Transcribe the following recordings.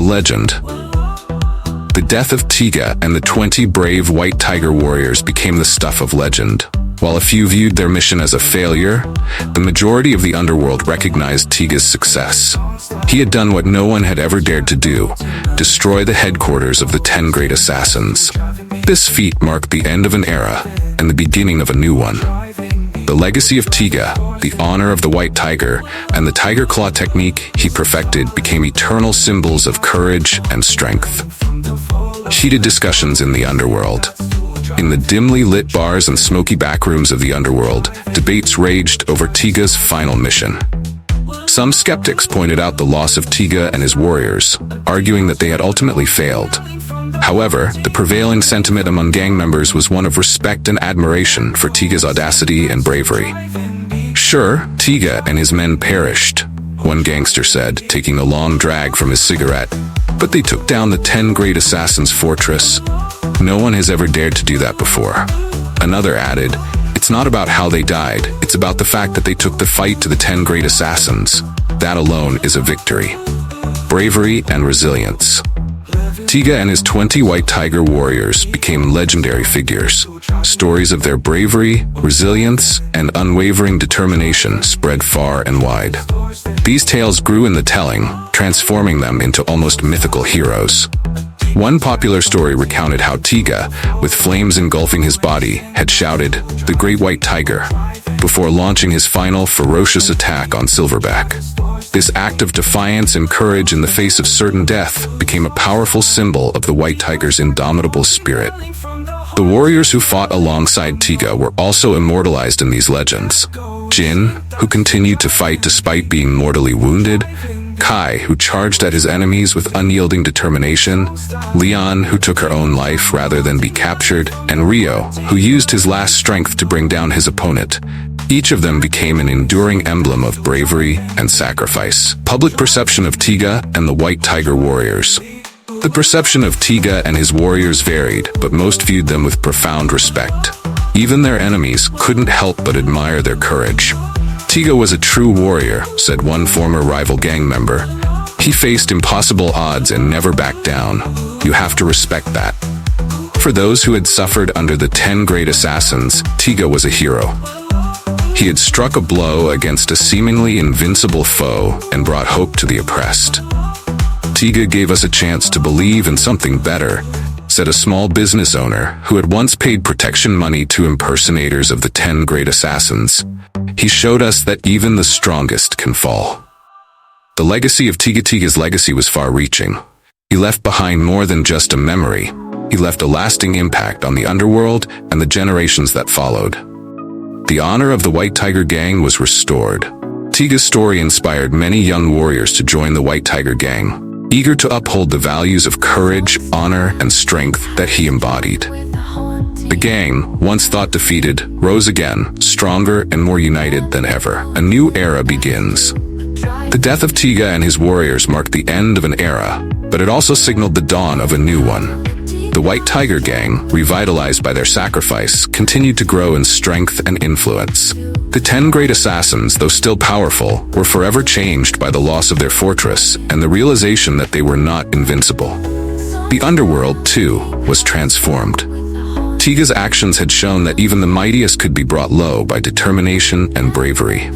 legend. The death of Tiga and the 20 brave white tiger warriors became the stuff of legend. While a few viewed their mission as a failure, the majority of the underworld recognized Tiga's success. He had done what no one had ever dared to do: destroy the headquarters of the 10 great assassins. This feat marked the end of an era and the beginning of a new one. The legacy of Tiga, the honor of the white tiger, and the tiger claw technique he perfected became eternal symbols of courage and strength. Heated discussions in the underworld. In the dimly lit bars and smoky backrooms of the underworld, debates raged over Tiga's final mission. Some skeptics pointed out the loss of Tiga and his warriors, arguing that they had ultimately failed. However, the prevailing sentiment among gang members was one of respect and admiration for Tiga's audacity and bravery. Sure, Tiga and his men perished, one gangster said, taking a long drag from his cigarette, but they took down the 10 great assassins' fortress. No one has ever dared to do that before. Another added, it's not about how they died, it's about the fact that they took the fight to the 10 great assassins. That alone is a victory. Bravery and resilience. Tiga and his 20 white tiger warriors became legendary figures. Stories of their bravery, resilience, and unwavering determination spread far and wide. These tales grew in the telling, transforming them into almost mythical heroes. One popular story recounted how Tiga, with flames engulfing his body, had shouted, "The Great White Tiger," before launching his final ferocious attack on Silverback. This act of defiance and courage in the face of certain death became a powerful symbol of the white tiger's indomitable spirit. The warriors who fought alongside Tiga were also immortalized in these legends. Jin, who continued to fight despite being mortally wounded; Kai, who charged at his enemies with unyielding determination; Leon, who took her own life rather than be captured; and Rio, who used his last strength to bring down his opponent. Each of them became an enduring emblem of bravery and sacrifice. Public perception of Tiga and the White Tiger Warriors. The perception of Tiga and his warriors varied, but most viewed them with profound respect. Even their enemies couldn't help but admire their courage. Tiga was a true warrior, said one former rival gang member. He faced impossible odds and never backed down. You have to respect that. For those who had suffered under the 10 great assassins, Tiga was a hero. He had struck a blow against a seemingly invincible foe and brought hope to the oppressed. Tiga gave us a chance to believe in something better, said a small business owner who had once paid protection money to impersonators of the 10 great assassins. He showed us that even the strongest can fall. The legacy of Tiga's legacy was far-reaching. He left behind more than just a memory. He left a lasting impact on the underworld and the generations that followed. The honor of the White Tiger Gang was restored. Tiga's story inspired many young warriors to join the White Tiger Gang, eager to uphold the values of courage, honor, and strength that he embodied. The gang, once thought defeated, rose again, stronger and more united than ever. A new era begins. The death of Tiga and his warriors marked the end of an era, but it also signaled the dawn of a new one. The White Tiger Gang, revitalized by their sacrifice, continued to grow in strength and influence. The 10 great assassins, though still powerful, were forever changed by the loss of their fortress and the realization that they were not invincible. The underworld, too, was transformed. Tiga's actions had shown that even the mightiest could be brought low by determination and bravery.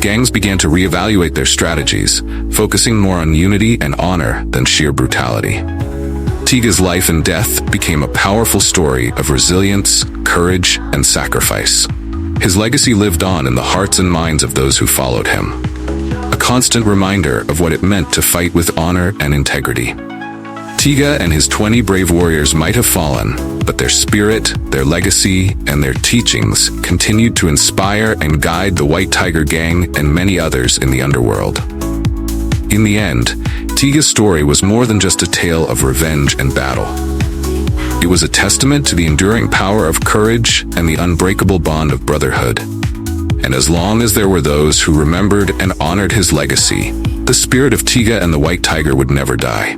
Gangs began to reevaluate their strategies, focusing more on unity and honor than sheer brutality. Tiga's life and death became a powerful story of resilience, courage, and sacrifice. His legacy lived on in the hearts and minds of those who followed him, a constant reminder of what it meant to fight with honor and integrity. Tiga and his 20 brave warriors might have fallen, but their spirit, their legacy, and their teachings continued to inspire and guide the White Tiger Gang and many others in the underworld. In the end, Tiga's story was more than just a tale of revenge and battle. It was a testament to the enduring power of courage and the unbreakable bond of brotherhood. And as long as there were those who remembered and honored his legacy, the spirit of Tiga and the White Tiger would never die.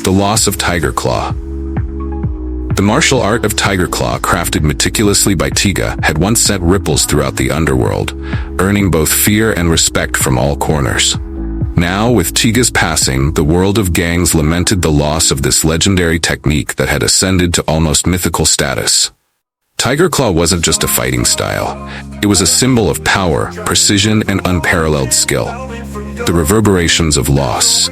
The loss of Tiger Claw. The martial art of Tiger Claw, crafted meticulously by Tiga, had once sent ripples throughout the underworld, earning both fear and respect from all corners. Now, with Tiga's passing, the world of gangs lamented the loss of this legendary technique that had ascended to almost mythical status. Tiger Claw wasn't just a fighting style. It was a symbol of power, precision, and unparalleled skill. The reverberations of loss.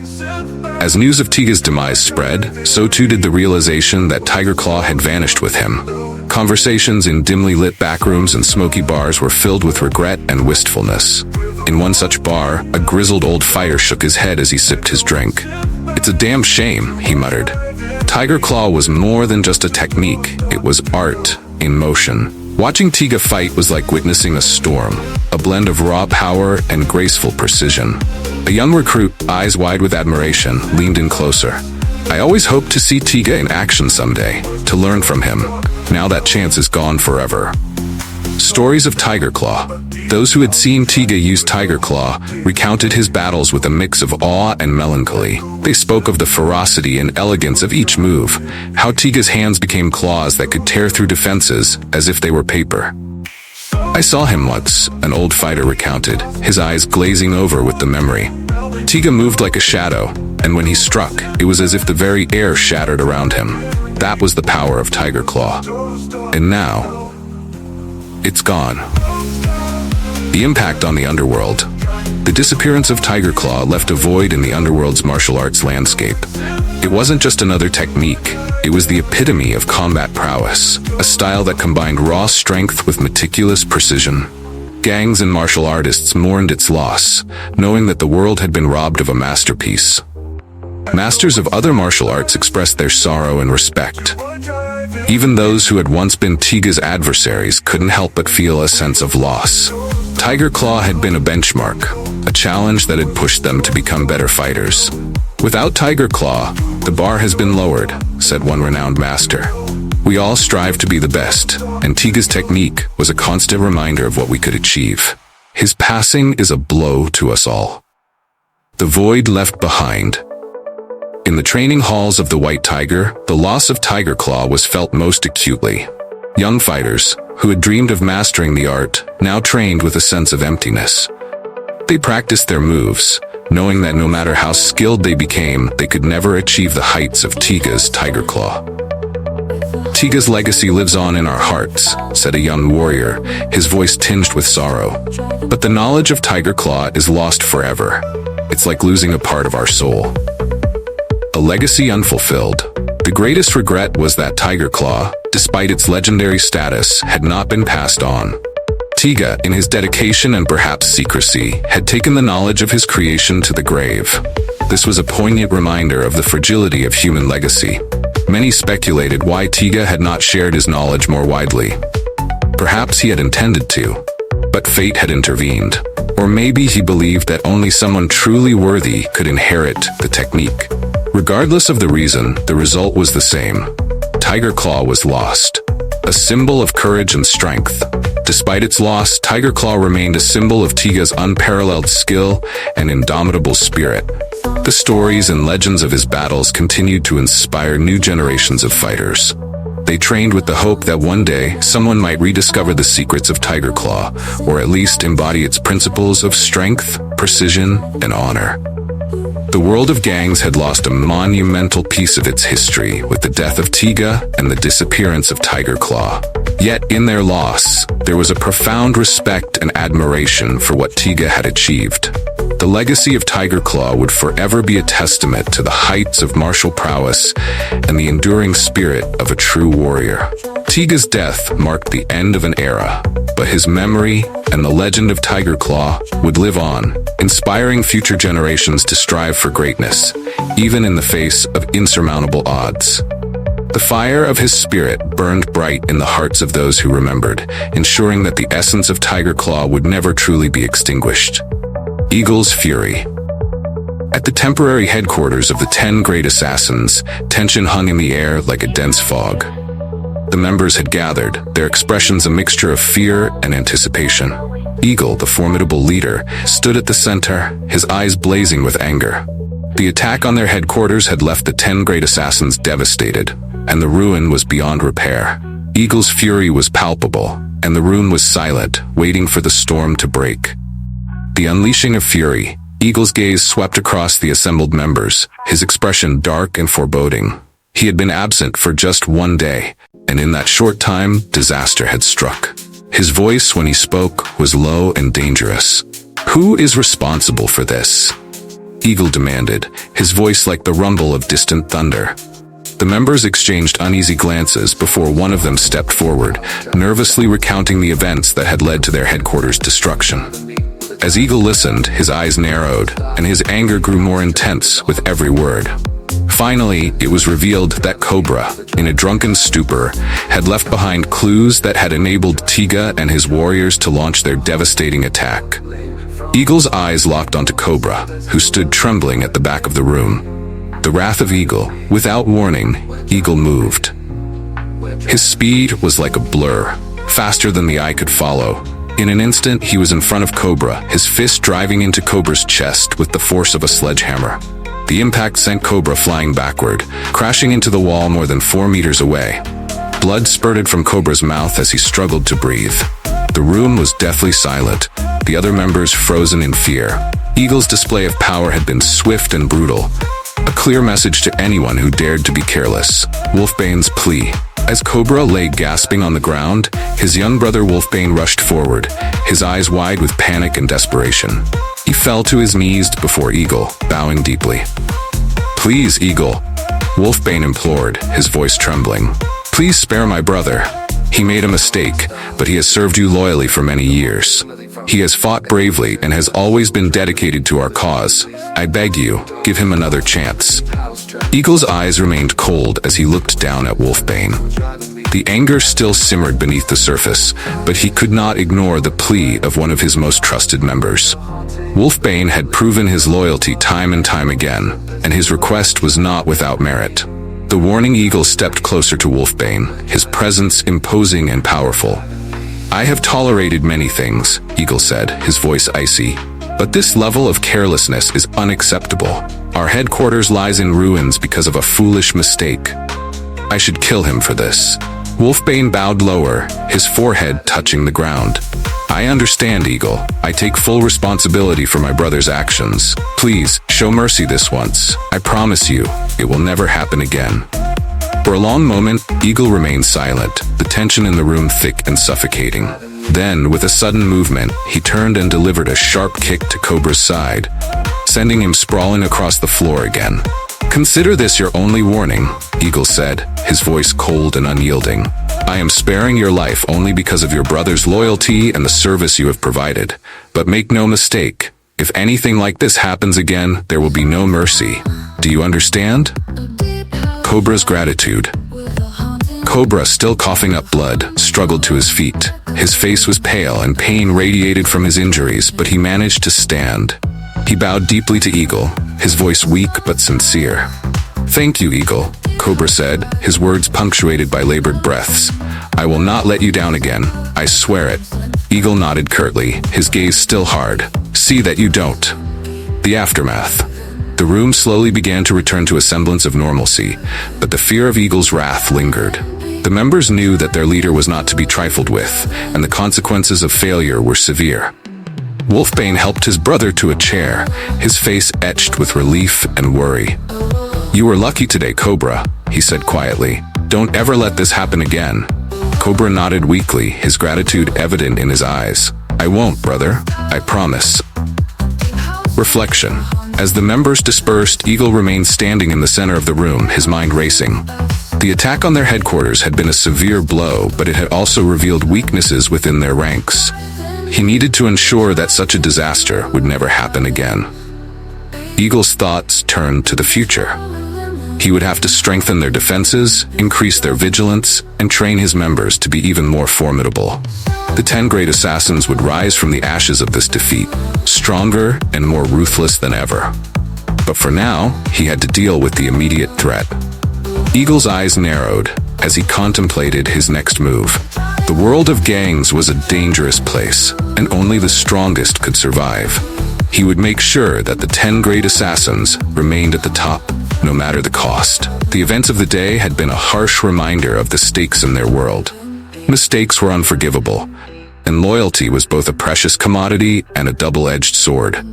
As news of Tiga's demise spread, so too did the realization that Tiger Claw had vanished with him. Conversations in dimly lit backrooms and smoky bars were filled with regret and wistfulness. In one such bar, a grizzled old fighter shook his head as he sipped his drink. "It's a damn shame," he muttered. Tiger Claw was more than just a technique. It was art in motion. Watching Tiga fight was like witnessing a storm, a blend of raw power and graceful precision. A young recruit, eyes wide with admiration, leaned in closer. "I always hoped to see Tiga in action someday, to learn from him. Now that chance is gone forever." Stories of Tiger Claw. Those who had seen Tiga use Tiger Claw recounted his battles with a mix of awe and melancholy. They spoke of the ferocity and elegance of each move, how Tiga's hands became claws that could tear through defenses as if they were paper. "I saw him once," an old fighter recounted, his eyes glazing over with the memory. "Tiga moved like a shadow, and when he struck, it was as if the very air shattered around him. That was the power of Tiger Claw. And now, it's gone." The impact on the underworld. The disappearance of Tiger Claw left a void in the underworld's martial arts landscape. It wasn't just another technique. It was the epitome of combat prowess, a style that combined raw strength with meticulous precision. Gangs and martial artists mourned its loss, knowing that the world had been robbed of a masterpiece. Masters of other martial arts expressed their sorrow and respect. Even those who had once been Tiga's adversaries couldn't help but feel a sense of loss. Tiger Claw had been a benchmark, a challenge that had pushed them to become better fighters. "Without Tiger Claw, the bar has been lowered," said one renowned master. "We all strive to be the best, and Tiga's technique was a constant reminder of what we could achieve. His passing is a blow to us all." The void left behind. In the training halls of the White Tiger, the loss of Tiger Claw was felt most acutely. Young fighters, who had dreamed of mastering the art, now trained with a sense of emptiness. They practiced their moves, knowing that no matter how skilled they became, they could never achieve the heights of Tiga's Tiger Claw. "Tiga's legacy lives on in our hearts," said a young warrior, his voice tinged with sorrow. "But the knowledge of Tiger Claw is lost forever. It's like losing a part of our soul." A legacy unfulfilled. The greatest regret was that Tiger Claw, despite its legendary status, had not been passed on. Tiga, in his dedication and perhaps secrecy, had taken the knowledge of his creation to the grave. This was a poignant reminder of the fragility of human legacy. Many speculated why Tiga had not shared his knowledge more widely. Perhaps he had intended to, but fate had intervened. Or maybe he believed that only someone truly worthy could inherit the technique. Regardless of the reason, the result was the same. Tiger Claw was lost, a symbol of courage and strength. Despite its loss, Tiger Claw remained a symbol of Tiga's unparalleled skill and indomitable spirit. The stories and legends of his battles continued to inspire new generations of fighters. They trained with the hope that one day someone might rediscover the secrets of Tiger Claw, or at least embody its principles of strength, precision, and honor. The world of gangs had lost a monumental piece of its history with the death of Tiga and the disappearance of Tiger Claw. Yet in their loss, there was a profound respect and admiration for what Tiga had achieved. The legacy of Tiger Claw would forever be a testament to the heights of martial prowess and the enduring spirit of a true warrior. Tiga's death marked the end of an era, but his memory and the legend of Tiger Claw would live on, inspiring future generations to strive for greatness, even in the face of insurmountable odds. The fire of his spirit burned bright in the hearts of those who remembered, ensuring that the essence of Tiger Claw would never truly be extinguished. Eagle's Fury. At the temporary headquarters of the 10 Great Assassins, tension hung in the air like a dense fog. The members had gathered, their expressions a mixture of fear and anticipation. Eagle, the formidable leader, stood at the center, his eyes blazing with anger. The attack on their headquarters had left the 10 Great Assassins devastated, and the ruin was beyond repair. Eagle's fury was palpable, and the rune was silent, waiting for the storm to break. The unleashing of fury, Eagle's gaze swept across the assembled members, his expression dark and foreboding. He had been absent for just one day, and in that short time, disaster had struck. His voice, when he spoke, was low and dangerous. "Who is responsible for this?" Eagle demanded, his voice like the rumble of distant thunder. The members exchanged uneasy glances before one of them stepped forward, nervously recounting the events that had led to their headquarters' destruction. As Eagle listened, his eyes narrowed, and his anger grew more intense with every word. Finally, it was revealed that Cobra, in a drunken stupor, had left behind clues that had enabled Tiga and his warriors to launch their devastating attack. Eagle's eyes locked onto Cobra, who stood trembling at the back of the room. The wrath of Eagle. Without warning, Eagle moved. His speed was like a blur, faster than the eye could follow. In an instant, he was in front of Cobra, his fist driving into Cobra's chest with the force of a sledgehammer. The impact sent Cobra flying backward, crashing into the wall more than 4 meters away. Blood spurted from Cobra's mouth as he struggled to breathe. The room was deathly silent, the other members frozen in fear. Eagle's display of power had been swift and brutal, a clear message to anyone who dared to be careless. Wolfbane's plea. As Cobra lay gasping on the ground, his young brother Wolfbane rushed forward, his eyes wide with panic and desperation. He fell to his knees before Eagle, bowing deeply. "Please, Eagle," Wolfbane implored, his voice trembling. "Please spare my brother. He made a mistake, but he has served you loyally for many years. He has fought bravely and has always been dedicated to our cause. I beg you, give him another chance." Eagle's eyes remained cold as he looked down at Wolfbane. The anger still simmered beneath the surface, but he could not ignore the plea of one of his most trusted members. Wolfbane had proven his loyalty time and time again, and his request was not without merit. The warning Eagle stepped closer to Wolfbane, his presence imposing and powerful. "I have tolerated many things," Eagle said, his voice icy, "but this level of carelessness is unacceptable. Our headquarters lies in ruins because of a foolish mistake. I should kill him for this." Wolfbane bowed lower, his forehead touching the ground. "I understand, Eagle. I take full responsibility for my brother's actions. Please, show mercy this once. I promise you, it will never happen again." For a long moment, Eagle remained silent, the tension in the room thick and suffocating. Then, with a sudden movement, he turned and delivered a sharp kick to Cobra's side, sending him sprawling across the floor again. "Consider this your only warning," Eagle said, his voice cold and unyielding. "I am sparing your life only because of your brother's loyalty and the service you have provided. But make no mistake, if anything like this happens again, there will be no mercy. Do you understand?" Cobra's gratitude. Cobra, still coughing up blood, struggled to his feet. His face was pale and pain radiated from his injuries, but he managed to stand. He bowed deeply to Eagle, his voice weak but sincere. "Thank you, Eagle," Cobra said, his words punctuated by labored breaths. "I will not let you down again. I swear it." Eagle nodded curtly, his gaze still hard. "See that you don't." The aftermath. The room slowly began to return to a semblance of normalcy, but the fear of Eagle's wrath lingered. The members knew that their leader was not to be trifled with, and the consequences of failure were severe. Wolfbane helped his brother to a chair, his face etched with relief and worry. "You were lucky today, Cobra," he said quietly. "Don't ever let this happen again." Cobra nodded weakly, his gratitude evident in his eyes. "I won't, brother. I promise." Reflection. As the members dispersed, Eagle remained standing in the center of the room, his mind racing. The attack on their headquarters had been a severe blow, but it had also revealed weaknesses within their ranks. He needed to ensure that such a disaster would never happen again. Eagle's thoughts turned to the future. He would have to strengthen their defenses, increase their vigilance, and train his members to be even more formidable. The 10 great assassins would rise from the ashes of this defeat, stronger and more ruthless than ever. But for now, he had to deal with the immediate threat. Eagle's eyes narrowed as he contemplated his next move. The world of gangs was a dangerous place, and only the strongest could survive. He would make sure that the 10 great assassins remained at the top, no matter the cost. The events of the day had been a harsh reminder of the stakes in their world. Mistakes were unforgivable, and loyalty was both a precious commodity and a double-edged sword.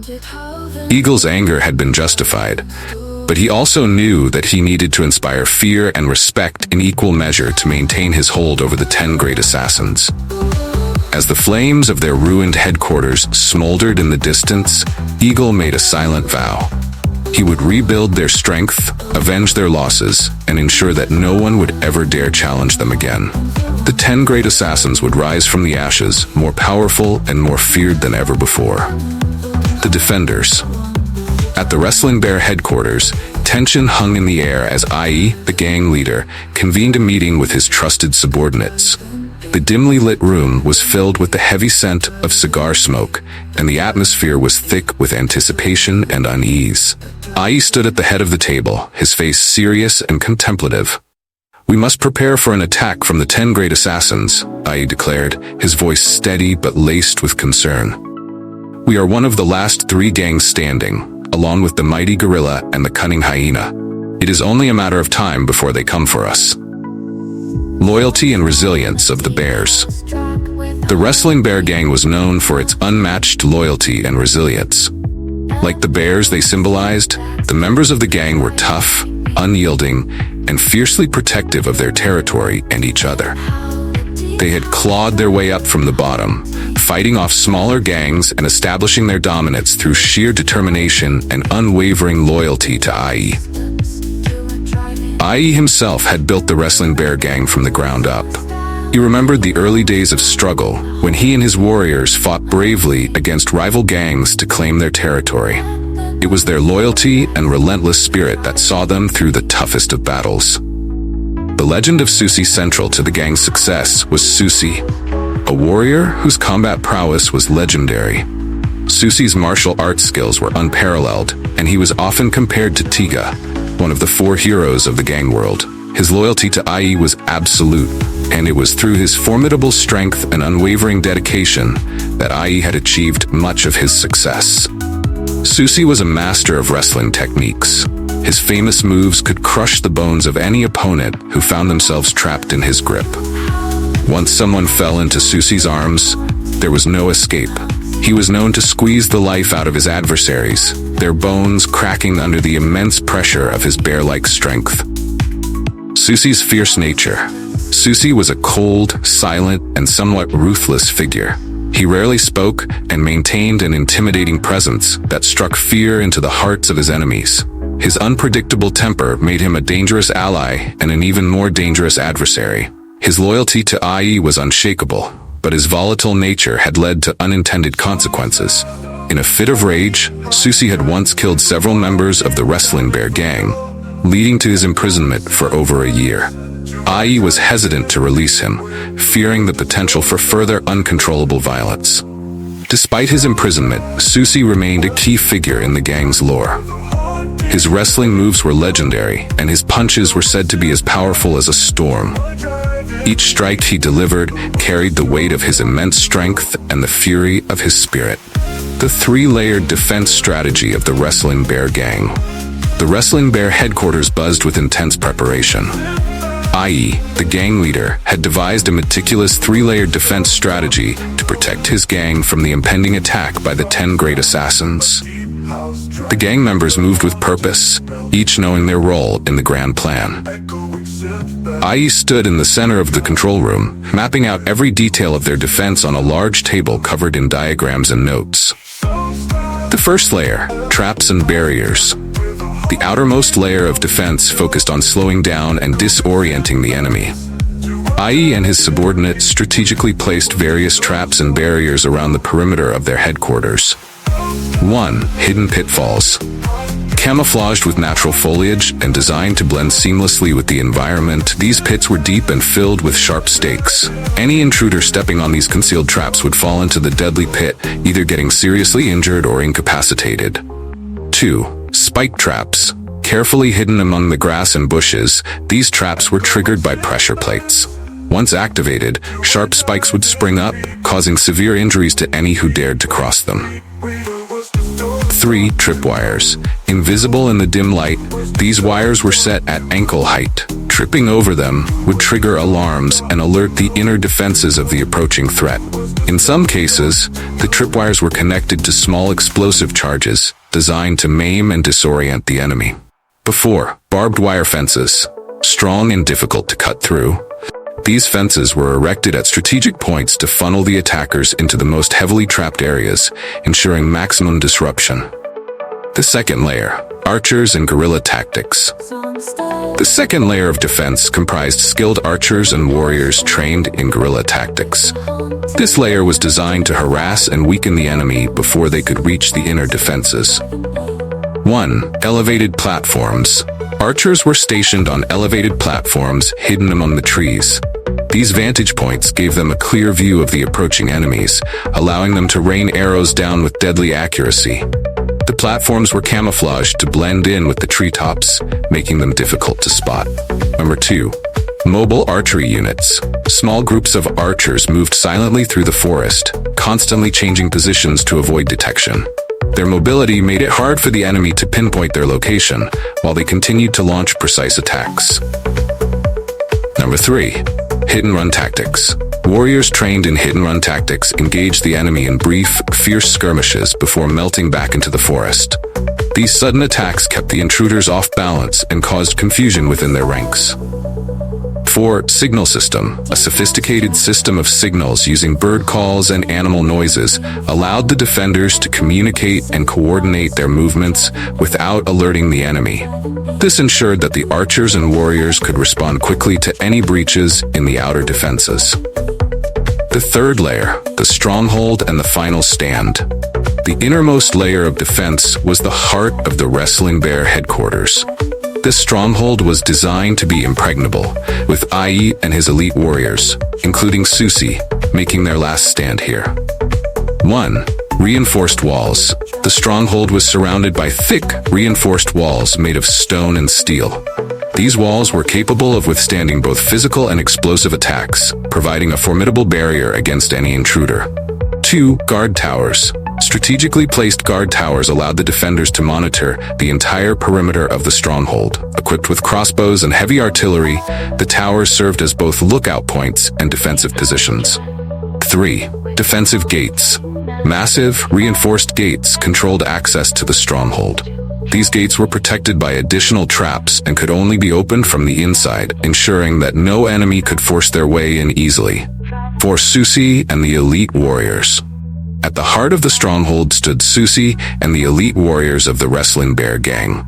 Eagle's anger had been justified, but he also knew that he needed to inspire fear and respect in equal measure to maintain his hold over the 10 great assassins. As the flames of their ruined headquarters smoldered in the distance, Eagle made a silent vow. He would rebuild their strength, avenge their losses, and ensure that no one would ever dare challenge them again. The 10 great assassins would rise from the ashes, more powerful and more feared than ever before. The Defenders. At the Wrestling Bear headquarters, tension hung in the air as IE, the gang leader, convened a meeting with his trusted subordinates. The dimly lit room was filled with the heavy scent of cigar smoke, and the atmosphere was thick with anticipation and unease. IE stood at the head of the table, his face serious and contemplative. "We must prepare for an attack from the 10 great assassins," IE declared, his voice steady but laced with concern. "We are one of the last 3 gangs standing, along with the mighty gorilla and the cunning hyena. It is only a matter of time before they come for us." Loyalty and resilience of the Bears. The Wrestling Bear gang was known for its unmatched loyalty and resilience. Like the bears they symbolized, the members of the gang were tough, unyielding, and fiercely protective of their territory and each other. They had clawed their way up from the bottom, fighting off smaller gangs and establishing their dominance through sheer determination and unwavering loyalty to IE. IE himself had built the Wrestling Bear gang from the ground up. He remembered the early days of struggle, when he and his warriors fought bravely against rival gangs to claim their territory. It was their loyalty and relentless spirit that saw them through the toughest of battles. The legend of Susie central to the gang's success was Susie, a warrior whose combat prowess was legendary. Susie's martial arts skills were unparalleled, and he was often compared to Tiga, one of the 4 heroes of the gang world. His loyalty to IE was absolute, and it was through his formidable strength and unwavering dedication that IE had achieved much of his success. Susie was a master of wrestling techniques. His famous moves could crush the bones of any opponent who found themselves trapped in his grip. Once someone fell into Susie's arms, there was no escape. He was known to squeeze the life out of his adversaries, their bones cracking under the immense pressure of his bear-like strength. Susie's fierce nature. Susie was a cold, silent, and somewhat ruthless figure. He rarely spoke and maintained an intimidating presence that struck fear into the hearts of his enemies. His unpredictable temper made him a dangerous ally and an even more dangerous adversary. His loyalty to IE was unshakable, but his volatile nature had led to unintended consequences. In a fit of rage, Susie had once killed several members of the Wrestling Bear gang, leading to his imprisonment for over a year. IE was hesitant to release him, fearing the potential for further uncontrollable violence. Despite his imprisonment, Susie remained a key figure in the gang's lore. His wrestling moves were legendary, and his punches were said to be as powerful as a storm. Each strike he delivered carried the weight of his immense strength and the fury of his spirit. The 3-layered defense strategy of the Wrestling Bear gang. The Wrestling Bear headquarters buzzed with intense preparation. IE, the gang leader, had devised a meticulous 3-layered defense strategy to protect his gang from the impending attack by the 10 great assassins. The gang members moved with purpose, each knowing their role in the grand plan. IE stood in the center of the control room, mapping out every detail of their defense on a large table covered in diagrams and notes. The first layer, traps and barriers. The outermost layer of defense focused on slowing down and disorienting the enemy. IE and his subordinates strategically placed various traps and barriers around the perimeter of their headquarters. 1. Hidden pitfalls. Camouflaged with natural foliage and designed to blend seamlessly with the environment, these pits were deep and filled with sharp stakes. Any intruder stepping on these concealed traps would fall into the deadly pit, either getting seriously injured or incapacitated. 2. Spike traps. Carefully hidden among the grass and bushes, these traps were triggered by pressure plates. Once activated, sharp spikes would spring up, causing severe injuries to any who dared to cross them. 3. Tripwires. Invisible in the dim light, these wires were set at ankle height. Tripping over them would trigger alarms and alert the inner defenses of the approaching threat. In some cases, the tripwires were connected to small explosive charges, designed to maim and disorient the enemy. Before, barbed wire fences, strong and difficult to cut through. These fences were erected at strategic points to funnel the attackers into the most heavily trapped areas, ensuring maximum disruption. The second layer, archers and guerrilla tactics. The second layer of defense comprised skilled archers and warriors trained in guerrilla tactics. This layer was designed to harass and weaken the enemy before they could reach the inner defenses. 1. Elevated platforms. Archers were stationed on elevated platforms hidden among the trees. These vantage points gave them a clear view of the approaching enemies, allowing them to rain arrows down with deadly accuracy. The platforms were camouflaged to blend in with the treetops, making them difficult to spot. Number 2. Mobile archery units. Small groups of archers moved silently through the forest, constantly changing positions to avoid detection. Their mobility made it hard for the enemy to pinpoint their location, while they continued to launch precise attacks. Number 3. Hit-and-run tactics. Warriors trained in hit-and-run tactics engaged the enemy in brief, fierce skirmishes before melting back into the forest. These sudden attacks kept the intruders off balance and caused confusion within their ranks. 4. Signal system. A sophisticated system of signals using bird calls and animal noises allowed the defenders to communicate and coordinate their movements without alerting the enemy. This ensured that the archers and warriors could respond quickly to any breaches in the outer defenses. The third layer, the stronghold and the final stand. The innermost layer of defense was the heart of the Wrestling Bear headquarters. This stronghold was designed to be impregnable, with Ai and his elite warriors, including Susie, making their last stand here. 1. Reinforced walls. The stronghold was surrounded by thick, reinforced walls made of stone and steel. These walls were capable of withstanding both physical and explosive attacks, providing a formidable barrier against any intruder. 2. Guard towers. Strategically placed guard towers allowed the defenders to monitor the entire perimeter of the stronghold. Equipped with crossbows and heavy artillery, the towers served as both lookout points and defensive positions. 3. Defensive gates. Massive, reinforced gates controlled access to the stronghold. These gates were protected by additional traps and could only be opened from the inside, ensuring that no enemy could force their way in easily. 4. Susie and the elite warriors. At the heart of the stronghold stood Susie and the elite warriors of the Wrestling Bear gang.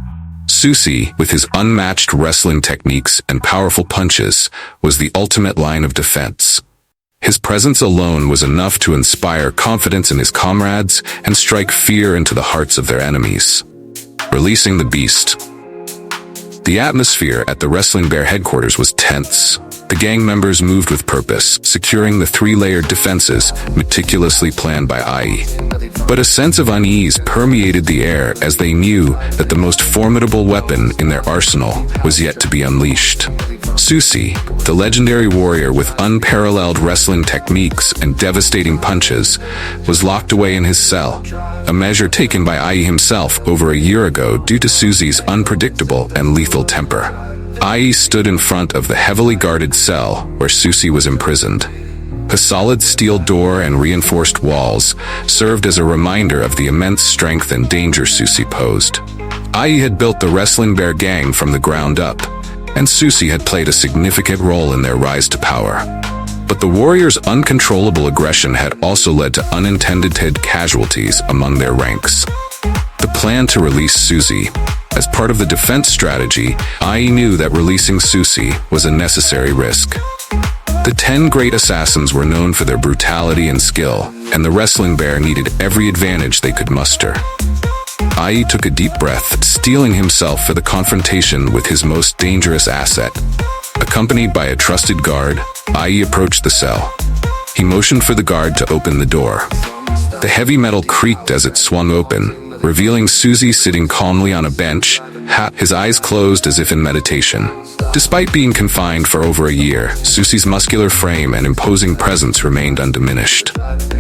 Susie, with his unmatched wrestling techniques and powerful punches, was the ultimate line of defense. His presence alone was enough to inspire confidence in his comrades and strike fear into the hearts of their enemies. Releasing the beast. The atmosphere at the Wrestling Bear headquarters was tense. The gang members moved with purpose, securing the 3-layered defenses meticulously planned by Ai. But a sense of unease permeated the air as they knew that the most formidable weapon in their arsenal was yet to be unleashed. Susie, the legendary warrior with unparalleled wrestling techniques and devastating punches, was locked away in his cell, a measure taken by Ai himself over a year ago due to Susie's unpredictable and lethal temper. Ai stood in front of the heavily guarded cell where Susie was imprisoned. A solid steel door and reinforced walls served as a reminder of the immense strength and danger Susie posed. Ai had built the Wrestling Bear gang from the ground up, and Susie had played a significant role in their rise to power. But the warriors' uncontrollable aggression had also led to unintended casualties among their ranks. The plan to release Susie. As part of the defense strategy, Ai knew that releasing Susie was a necessary risk. The 10 great assassins were known for their brutality and skill, and the Wrestling Bear needed every advantage they could muster. Ai took a deep breath, steeling himself for the confrontation with his most dangerous asset. Accompanied by a trusted guard, Ai approached the cell. He motioned for the guard to open the door. The heavy metal creaked as it swung open, revealing Susie sitting calmly on a bench, his eyes closed as if in meditation. Despite being confined for over a year, Susie's muscular frame and imposing presence remained undiminished.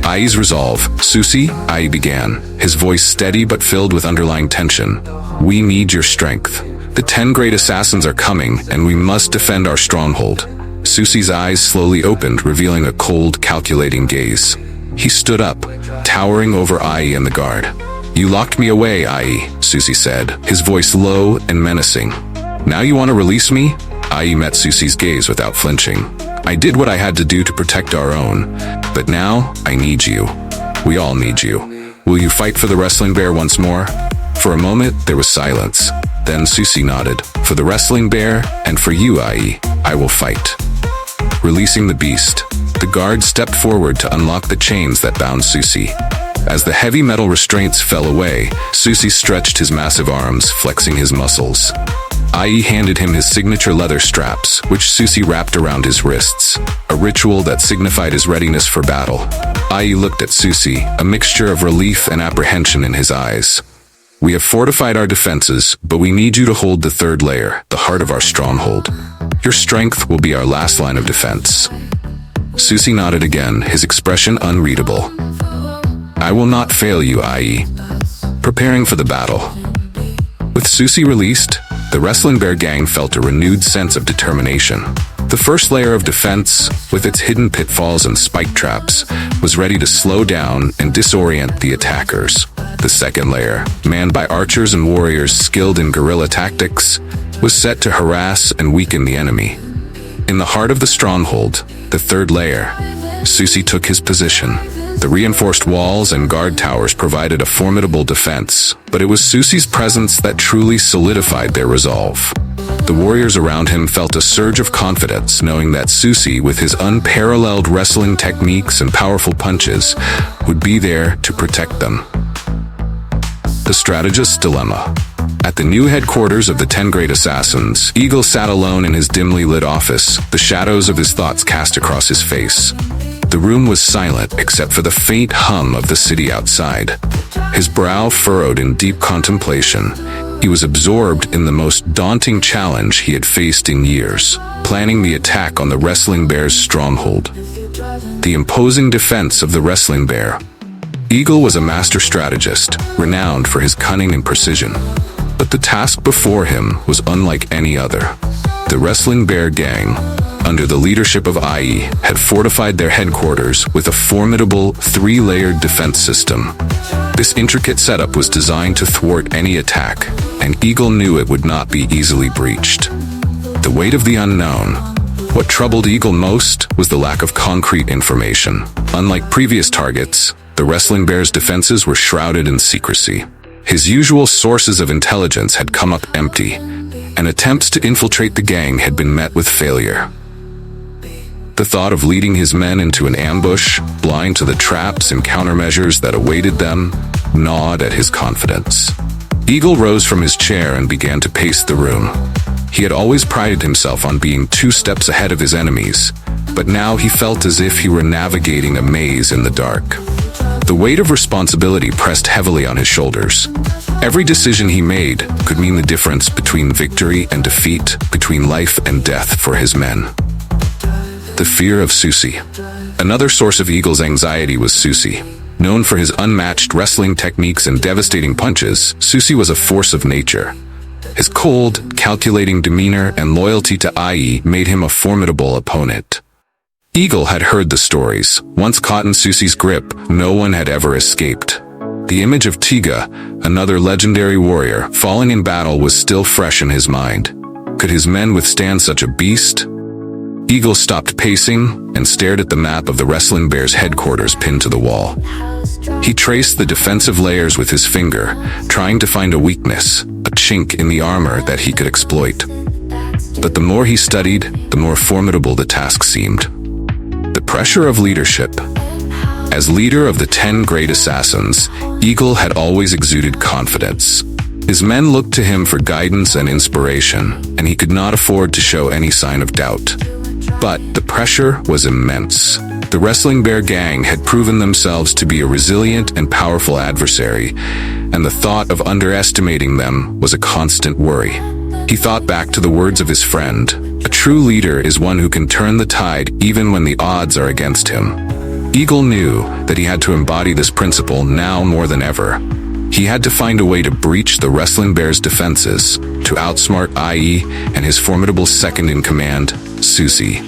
Ai's resolve. Susie, Ai began, his voice steady but filled with underlying tension. We need your strength. The 10 great assassins are coming, and we must defend our stronghold. Susie's eyes slowly opened, revealing a cold, calculating gaze. He stood up, towering over Ai and the guard. "You locked me away, IE," Susie said, his voice low and menacing. "Now you want to release me?" IE met Susie's gaze without flinching. "I did what I had to do to protect our own, but now I need you. We all need you. Will you fight for the wrestling bear once more?" For a moment, there was silence. Then Susie nodded. "For the wrestling bear, and for you, IE, I will fight." Releasing the beast, the guard stepped forward to unlock the chains that bound Susie. As the heavy metal restraints fell away, Susie stretched his massive arms, flexing his muscles. IE handed him his signature leather straps, which Susie wrapped around his wrists, a ritual that signified his readiness for battle. IE looked at Susie, a mixture of relief and apprehension in his eyes. "We have fortified our defenses, but we need you to hold the third layer, the heart of our stronghold. Your strength will be our last line of defense." Susie nodded again, his expression unreadable. "I will not fail you, IE." Preparing for the battle. With Susie released, the wrestling bear gang felt a renewed sense of determination. The first layer of defense, with its hidden pitfalls and spike traps, was ready to slow down and disorient the attackers. The second layer, manned by archers and warriors skilled in guerrilla tactics, was set to harass and weaken the enemy. In the heart of the stronghold, the third layer, Susie took his position. The reinforced walls and guard towers provided a formidable defense, but it was Susie's presence that truly solidified their resolve. The warriors around him felt a surge of confidence, knowing that Susie, with his unparalleled wrestling techniques and powerful punches, would be there to protect them. The Strategist's Dilemma. At the new headquarters of the 10 Great Assassins, Eagle sat alone in his dimly lit office, the shadows of his thoughts cast across his face. The room was silent except for the faint hum of the city outside. His brow furrowed in deep contemplation. He was absorbed in the most daunting challenge he had faced in years, planning the attack on the wrestling bear's stronghold. The imposing defense of the wrestling bear. Eagle was a master strategist, renowned for his cunning and precision. But the task before him was unlike any other. The wrestling bear gang, under the leadership of IE, had fortified their headquarters with a formidable 3-layered defense system. This intricate setup was designed to thwart any attack, and Eagle knew it would not be easily breached. The weight of the unknown. What troubled Eagle most was the lack of concrete information. Unlike previous targets, the wrestling bear's defenses were shrouded in secrecy. His usual sources of intelligence had come up empty, and attempts to infiltrate the gang had been met with failure. The thought of leading his men into an ambush, blind to the traps and countermeasures that awaited them, gnawed at his confidence. Eagle rose from his chair and began to pace the room. He had always prided himself on being 2 steps ahead of his enemies, but now he felt as if he were navigating a maze in the dark. The weight of responsibility pressed heavily on his shoulders. Every decision he made could mean the difference between victory and defeat, between life and death for his men. The fear of Susie. Another source of Eagle's anxiety was Susie. Known for his unmatched wrestling techniques and devastating punches, Susie was a force of nature. His cold, calculating demeanor and loyalty to IE made him a formidable opponent. Eagle had heard the stories. Once caught in Susie's grip, no one had ever escaped. The image of Tiga, another legendary warrior, falling in battle was still fresh in his mind. Could his men withstand such a beast? Eagle stopped pacing and stared at the map of the wrestling bear's headquarters pinned to the wall. He traced the defensive layers with his finger, trying to find a weakness, a chink in the armor that he could exploit. But the more he studied, the more formidable the task seemed. The pressure of leadership. As leader of the 10 Great Assassins, Eagle had always exuded confidence. His men looked to him for guidance and inspiration, and he could not afford to show any sign of doubt. But the pressure was immense. The Wrestling Bear gang had proven themselves to be a resilient and powerful adversary, and the thought of underestimating them was a constant worry. He thought back to the words of his friend, "A true leader is one who can turn the tide even when the odds are against him." Eagle knew that he had to embody this principle now more than ever. He had to find a way to breach the Wrestling Bear's defenses, to outsmart IE and his formidable second-in-command, Susie.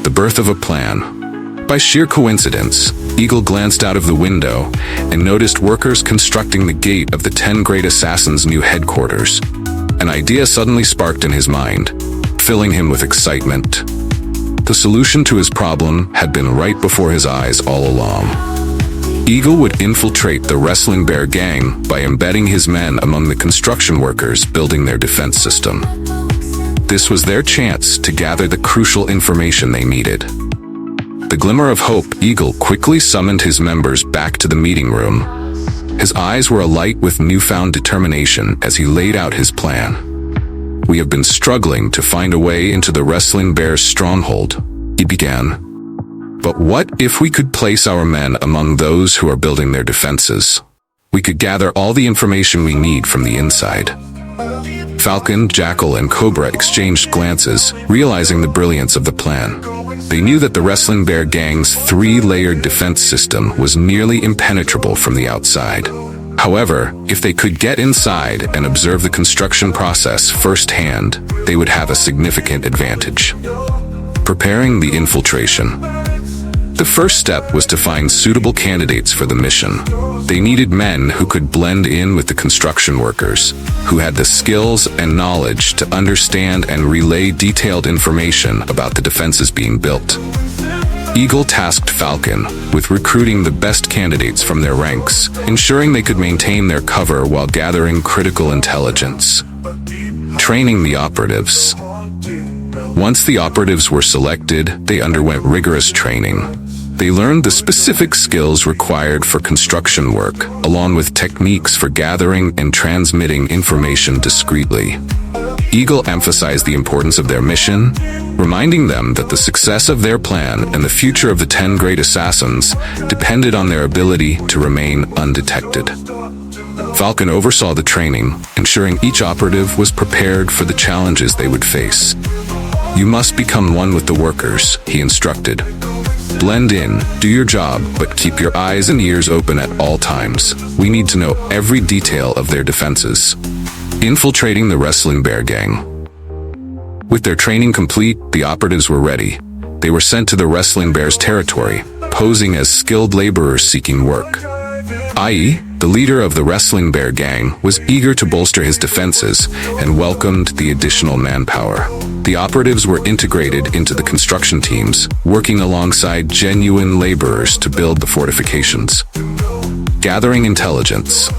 The birth of a plan. By sheer coincidence, Eagle glanced out of the window and noticed workers constructing the gate of the 10 Great Assassins' new headquarters. An idea suddenly sparked in his mind, filling him with excitement. The solution to his problem had been right before his eyes all along. Eagle would infiltrate the Wrestling Bear gang by embedding his men among the construction workers building their defense system. This was their chance to gather the crucial information they needed. The glimmer of hope, Eagle quickly summoned his members back to the meeting room. His eyes were alight with newfound determination as he laid out his plan. "We have been struggling to find a way into the Wrestling Bear's stronghold," he began. "But what if we could place our men among those who are building their defenses? We could gather all the information we need from the inside." Falcon, Jackal, and Cobra exchanged glances, realizing the brilliance of the plan. They knew that the Wrestling Bear gang's 3-layered defense system was nearly impenetrable from the outside. However, if they could get inside and observe the construction process firsthand, they would have a significant advantage. Preparing the infiltration. The first step was to find suitable candidates for the mission. They needed men who could blend in with the construction workers, who had the skills and knowledge to understand and relay detailed information about the defenses being built. Eagle tasked Falcon with recruiting the best candidates from their ranks, ensuring they could maintain their cover while gathering critical intelligence. Training the operatives. Once the operatives were selected, they underwent rigorous training. They learned the specific skills required for construction work, along with techniques for gathering and transmitting information discreetly. Eagle emphasized the importance of their mission, reminding them that the success of their plan and the future of the 10 Great Assassins depended on their ability to remain undetected. Falcon oversaw the training, ensuring each operative was prepared for the challenges they would face. "You must become one with the workers," he instructed. "Blend in, do your job, but keep your eyes and ears open at all times. We need to know every detail of their defenses." Infiltrating the Wrestling Bear gang. With their training complete, the operatives were ready. They were sent to the Wrestling Bear's territory, posing as skilled laborers seeking work. I.E., the leader of the Wrestling Bear gang was eager to bolster his defenses and welcomed the additional manpower. The operatives were integrated into the construction teams, working alongside genuine laborers to build the fortifications. Gathering intelligence.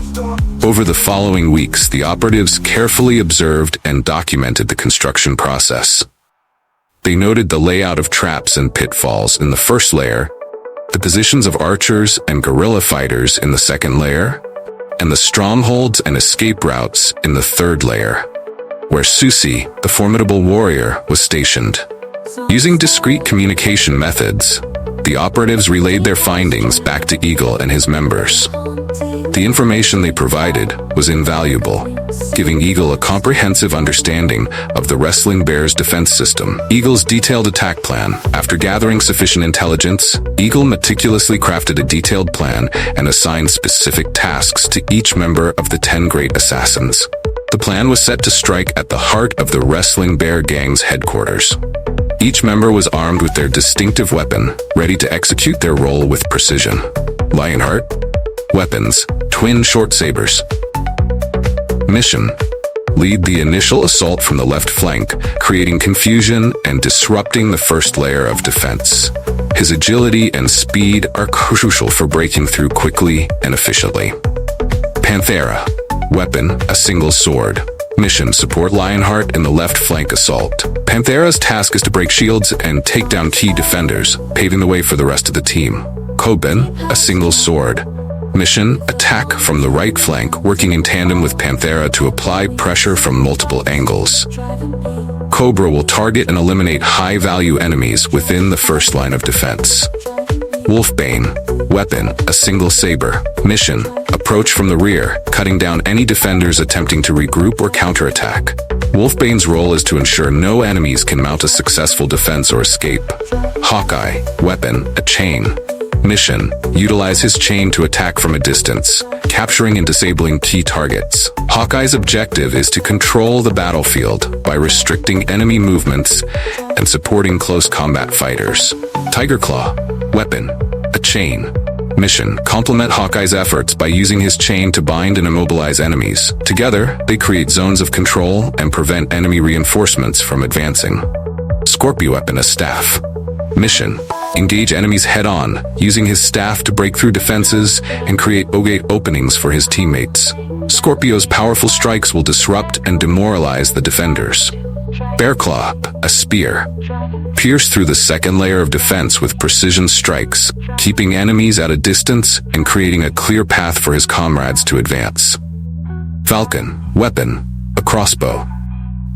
Over the following weeks, the operatives carefully observed and documented the construction process. They noted the layout of traps and pitfalls in the first layer, the positions of archers and guerrilla fighters in the second layer, and the strongholds and escape routes in the third layer, where Susi, the formidable warrior, was stationed. Using discreet communication methods, the operatives relayed their findings back to Eagle and his members. The information they provided was invaluable, giving Eagle a comprehensive understanding of the Wrestling Bear's defense system. Eagle's detailed attack plan. After gathering sufficient intelligence, Eagle meticulously crafted a detailed plan and assigned specific tasks to each member of the 10 Great Assassins. The plan was set to strike at the heart of the Wrestling Bear gang's headquarters. Each member was armed with their distinctive weapon, ready to execute their role with precision. Lionheart. Weapons: twin short sabers. Mission: lead the initial assault from the left flank, creating confusion and disrupting the first layer of defense. His agility and speed are crucial for breaking through quickly and efficiently. Panthera. Weapon: a single sword. Mission: support Lionheart in the left flank assault. Panthera's task is to break shields and take down key defenders, paving the way for the rest of the team. Coben: a single sword. Mission: attack from the right flank, working in tandem with Panthera to apply pressure from multiple angles. Cobra will target and eliminate high-value enemies within the first line of defense. Wolfbane. Weapon: a single saber. Mission: approach from the rear, cutting down any defenders attempting to regroup or counterattack. Wolfbane's role is to ensure no enemies can mount a successful defense or escape. Hawkeye. Weapon: a chain. Mission: utilize his chain to attack from a distance, capturing and disabling key targets. Hawkeye's objective is to control the battlefield by restricting enemy movements and supporting close combat fighters. Tiger Claw. Weapon: A chain. Mission. Complement Hawkeye's efforts by using his chain to bind and immobilize enemies. Together, they create zones of control and prevent enemy reinforcements from advancing. Scorpio Weapon. A staff. Mission. Engage enemies head-on, using his staff to break through defenses and create openings for his teammates. Scorpio's powerful strikes will disrupt and demoralize the defenders. Bear Claw. A spear. Pierce through the second layer of defense with precision strikes, keeping enemies at a distance and creating a clear path for his comrades to advance. Falcon. Weapon. A crossbow.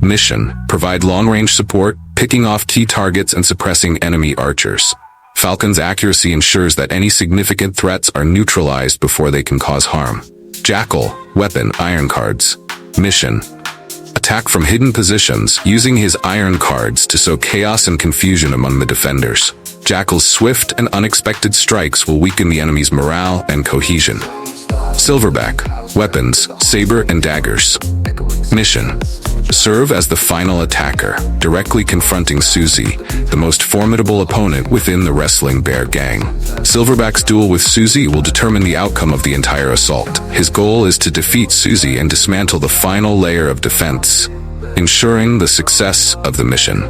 Mission. Provide long-range support, picking off key targets and suppressing enemy archers. Falcon's accuracy ensures that any significant threats are neutralized before they can cause harm. Jackal. Weapon. Iron cards. Mission. Attack from hidden positions, using his iron cards to sow chaos and confusion among the defenders. Jackal's swift and unexpected strikes will weaken the enemy's morale and cohesion. Silverback. Weapons. Saber and daggers. Mission. Serve as the final attacker, directly confronting Susie, the most formidable opponent within the wrestling bear gang. Silverback's duel with Susie will determine the outcome of the entire assault. His goal is to defeat Susie and dismantle the final layer of defense, ensuring the success of the mission.